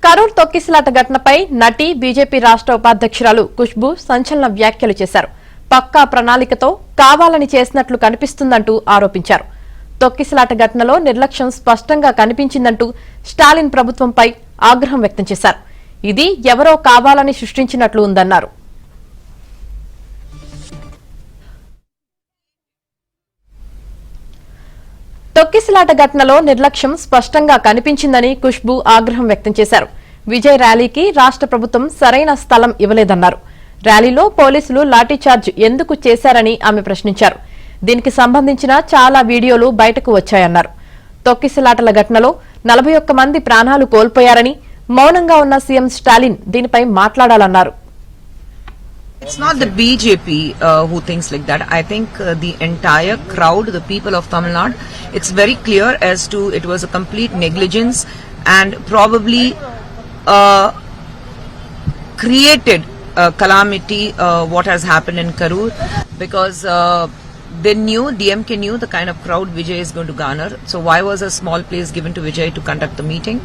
కరూర్ తొక్కిసలాట ఘటనపై నటి బీజేపీ రాష్ట్ర ఉపాధ్యక్షురాలు ఖుష్బూ సంచలన వ్యాఖ్యలు చేశారు. పక్కా ప్రణాళికతో కావాలని చేసినట్లు కనిపిస్తుందంటూ ఆరోపించారు. తొక్కిసలాట ఘటనలో నిర్లక్ష్యం స్పష్టంగా కనిపించిందంటూ స్టాలిన్ ప్రభుత్వంపై ఆగ్రహం వ్యక్తం చేశారు. ఇది ఎవరో కావాలని సృష్టించినట్లు ఉందన్నారు. తొక్కిసలాట ఘటనలో నిర్లక్ష్యం స్పష్టంగా కనిపించిందని ఖుష్బూ ఆగ్రహం వ్యక్తం చేశారు. విజయ్ ర్యాలీకి రాష్ట్ర ప్రభుత్వం సరైన స్థలం ఇవ్వలేదన్నారు. ర్యాలీలో పోలీసులు లాఠీచార్జ్ ఎందుకు చేశారని ఆమె ప్రశ్నించారు. దీనికి సంబంధించిన చాలా వీడియోలు బయటకు వచ్చాయన్నారు. తొక్కిసలాటల ఘటనలో 41 మంది ప్రాణాలు కోల్పోయారని, మౌనంగా ఉన్న సీఎం స్టాలిన్ దీనిపై మాట్లాడాలన్నారు. It's not the BJP who thinks like that. I think the entire crowd, the people of Tamil Nadu, it's very clear as to it was a complete negligence and probably created calamity what has happened in Karur because they knew, DMK knew the kind of crowd Vijay is going to garner. So why was a small place given to Vijay to conduct the meeting?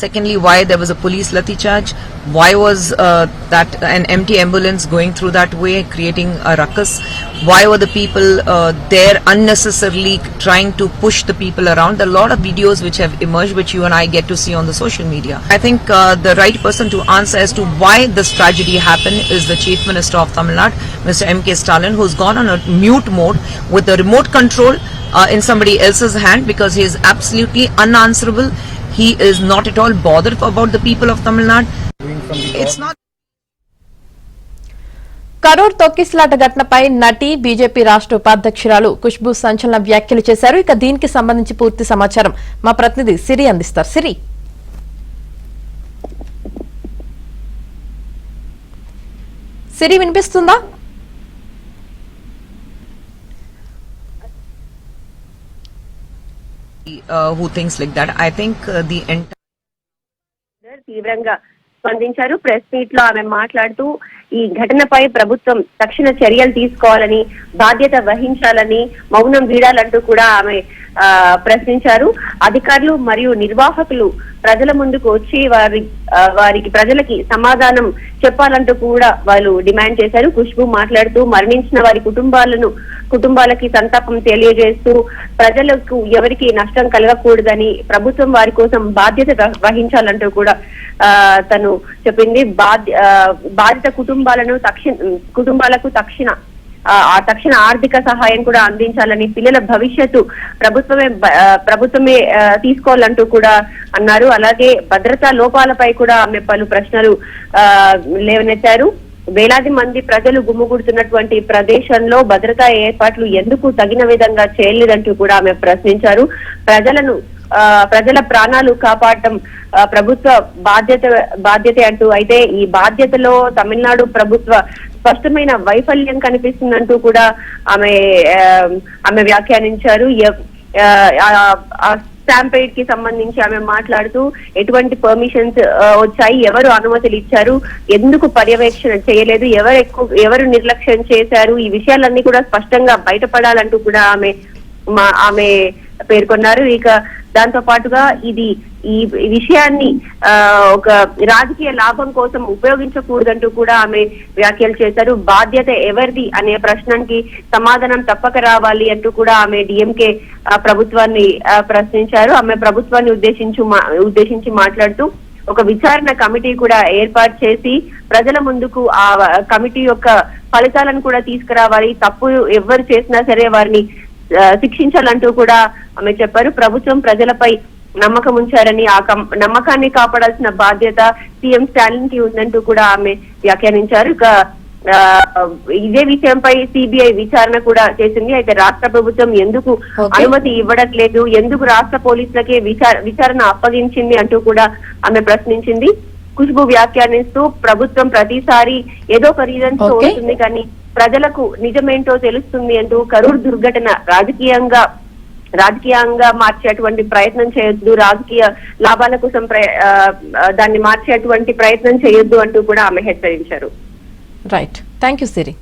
Secondly, why there was a police lathi charge? Why was that an empty ambulance going through that way, creating a ruckus? Why were the people there unnecessarily trying to push the people around? There are a lot of videos which have emerged, which you and I get to see on the social media. I think the right person to answer as to why this tragedy happened is the Chief Minister of Tamil Nadu, Mr. M.K. Stalin, who's gone on a mute mode with the remote control in somebody else's hand because he is absolutely unanswerable. He is not at all bothered about the people of Tamil Nadu. It's not. Karur తొక్కిసలాట ఘటనపై నటి BJP రాష్ట్ర ఉపాధ్యక్షురాలు ఖుష్బూ సంచలన వ్యాఖ్యలు చేశారు. ఇక దీనికి సంబంధించి పూర్తి సమాచారం మా ప్రతినిధి సిరి అందిస్తారు. సిరి వినిపిస్తుందా? Who thinks like that? I think the entire తీవ్రంగా స్పందించారు. ప్రెస్ మీట్ లో ఆమె మాట్లాడుతూ ఈ ఘటనపై ప్రభుత్వం తక్షణ చర్యలు తీసుకోవాలని, బాధ్యత వహించాలని, మౌనం వీడాలంటూ కూడా ఆమె ప్రశ్నించారు. అధికారులు మరియు నిర్వాహకులు ప్రజల ముందుకు వచ్చి వారికి ప్రజలకి సమాధానం చెప్పాలంటూ కూడా వాళ్ళు డిమాండ్ చేశారు. ఖుష్బూ మాట్లాడుతూ మరణించిన వారి కుటుంబాలకి సంతాపం తెలియజేస్తూ ప్రజలకు ఎవరికి నష్టం కలగకూడదని, ప్రభుత్వం వారి కోసం బాధ్యత వహించాలంటూ కూడా తను చెప్పింది. బాధిత కుటుంబాలకు తక్షణ ఆర్థిక సహాయం కూడా అందించాలని, పిల్లల భవిష్యత్తు ప్రభుత్వమే తీసుకోవాలంటూ కూడా అన్నారు. అలాగే భద్రతా లోపాలపై కూడా ఆమె పలు ప్రశ్నలు లేవనెత్తారు. వేలాది మంది ప్రజలు గుమ్ముగూడుతున్నటువంటి ప్రదేశంలో భద్రతా ఏర్పాట్లు ఎందుకు తగిన విధంగా చేయలేదంటూ కూడా ఆమె ప్రశ్నించారు. ప్రజల ప్రాణాలు కాపాడటం ప్రభుత్వ బాధ్యత అంటూ, అయితే ఈ బాధ్యతలో తమిళనాడు ప్రభుత్వ స్పష్టమైన వైఫల్యం కనిపిస్తుందంటూ కూడా ఆమె వ్యాఖ్యానించారు. స్టాంపేడ్ కి సంబంధించి ఆమె మాట్లాడుతూ ఎటువంటి పర్మిషన్స్ వచ్చాయి, ఎవరు అనుమతులు ఇచ్చారు, ఎందుకు పర్యవేక్షణ చేయలేదు, ఎవరు నిర్లక్ష్యం చేశారు, ఈ విషయాలన్నీ కూడా స్పష్టంగా బయటపడాలంటూ కూడా ఆమె పేర్కొన్నారు. ఇక దాంతో పాటుగా ఈ విషయాన్ని ఒక రాజకీయ లాభం కోసం ఉపయోగించకూడదంటూ కూడా ఆమె వ్యాఖ్యలు చేశారు. బాధ్యత ఎవరిది అనే ప్రశ్నకి సమాధానం తప్పక రావాలి అంటూ కూడా ఆమె డిఎంకే ప్రభుత్వాన్ని ప్రశ్నించారు. ఆమె ప్రభుత్వాన్ని ఉద్దేశించి మాట్లాడుతూ ఒక విచారణ కమిటీ కూడా ఏర్పాటు చేసి ప్రజల ముందుకు ఆ కమిటీ యొక్క ఫలితాలను కూడా తీసుకురావాలి, తప్పు ఎవరు చేసినా సరే వారిని శిక్షించాలంటూ కూడా ఆమె చెప్పారు. ప్రభుత్వం ప్రజలపై నమ్మకం ఉంచారని, ఆ నమ్మకాన్ని కాపాడాల్సిన బాధ్యత సీఎం స్టాలిన్ కి ఉందంటూ కూడా ఆమె వ్యాఖ్యానించారు. ఇక ఇదే విషయంపై సిబిఐ విచారణ కూడా చేసింది. అయితే రాష్ట్ర ప్రభుత్వం ఎందుకు అనుమతి ఇవ్వడం లేదు, ఎందుకు రాష్ట్ర పోలీసులకే విచారణ అప్పగించింది అంటూ కూడా ఆమె ప్రశ్నించింది. ఖుష్బూ వ్యాఖ్యానిస్తూ ప్రభుత్వం ప్రతిసారి ఏదో ఒక రీజన్ వస్తుంది కానీ ప్రజలకు నిజమేంటో తెలుస్తుంది అంటూ కరూర్ దుర్ఘటన రాజకీయంగా మార్చేటువంటి ప్రయత్నం చేయొద్దు, రాజకీయ లాభాల కోసం దాన్ని మార్చేటువంటి ప్రయత్నం చేయొద్దు అంటూ కూడా ఆమె హెచ్చరించారు. Right, thank you Siri.